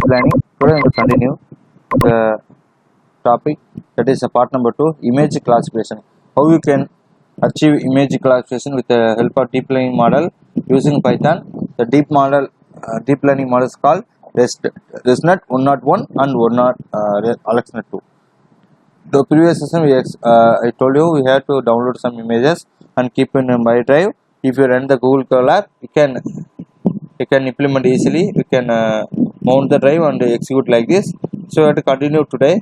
Planning. Today we will continue the topic, that is part number 2, image classification. How you can achieve image classification with the help of deep learning model using Python. The deep learning model is called Resnet 101 and Alexnet 2. The previous session I told you we have to download some images and keep in my drive. If you run the Google Colab, you can implement easily. You can mount the drive and execute like this. So we have to continue today.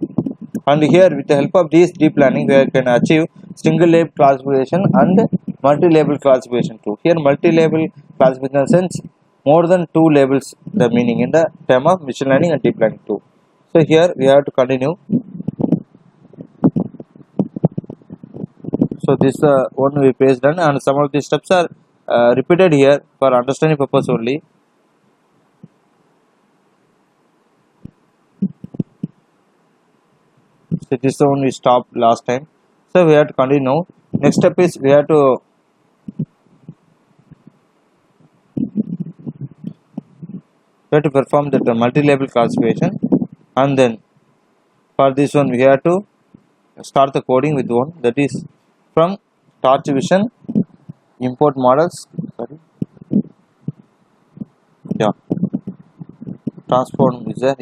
And here, with the help of this deep learning, we can achieve single label classification and multi-label classification too. Here, multi-label classification sense more than 2 labels the meaning in the term of machine learning and deep learning too. So here we have to continue. So this one we page done, and some of the steps are repeated here for understanding purpose only. So this is the one we stopped last time. So we have to continue. Next step is we have to perform the multi-label classification, and then for this one we have to start the coding with one, that is from torch vision import models. Transform wizard.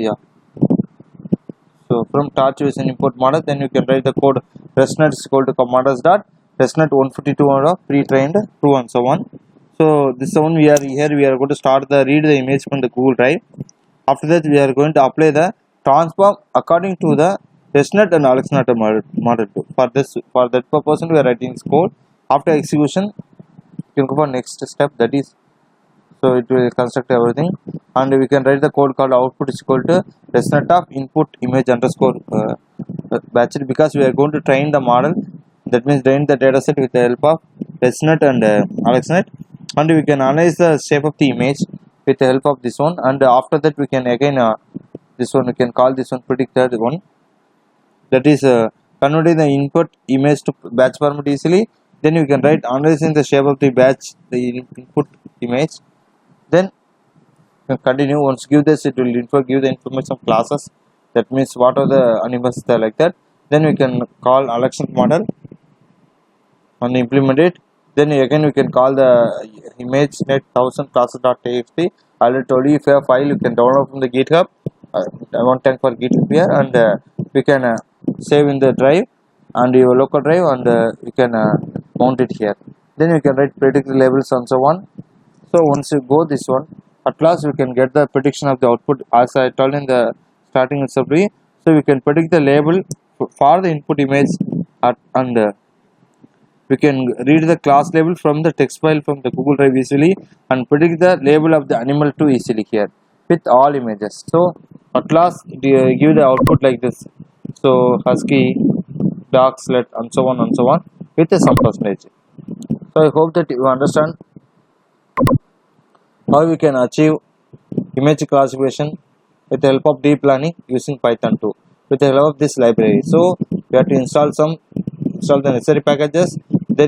So from torch vision import model, then you can write the code Resnet is equal to commanders dot Resnet 152 or pre-trained true and so on. So this one we are going to start the read the image from the Google Drive. After that we are going to apply the transform according to the Resnet and Alexnet model too. For that purpose we are writing this code. After execution, you can go for next step, that is, so it will construct everything, and we can write the code called output is equal to Resnet of input image underscore batch, because we are going to train the model. That means train the dataset with the help of Resnet and Alexnet, and we can analyze the shape of the image with the help of this one. And after that we can again this one we can call this one predicted one, that is converting the input image to batch format easily. Then you can write analyzing the shape of the batch, the input image. Then continue. Once give this, it will give the information of classes. That means what are the animals there like that. Then we can call Alexnet model and implement it. Then again we can call the ImageNet 1000 classes.txt. I already told you, if you have a file you can download from the GitHub. I want thank for GitHub here, and we can save in the drive and your local drive, and you can mount it here. Then you can write predicted labels and so on. So once you go this one, at last we can get the prediction of the output, as I told in the starting summary. So we can predict the label for the input image and we can read the class label from the text file from the Google Drive easily, and predict the label of the animal too easily here with all images. So at last give the output like this. So husky, dog, sled, and so on with some percentage. So I hope that you understand how we can achieve image classification with the help of deep learning using Python 2 with the help of this library. So we have to install the necessary packages. Then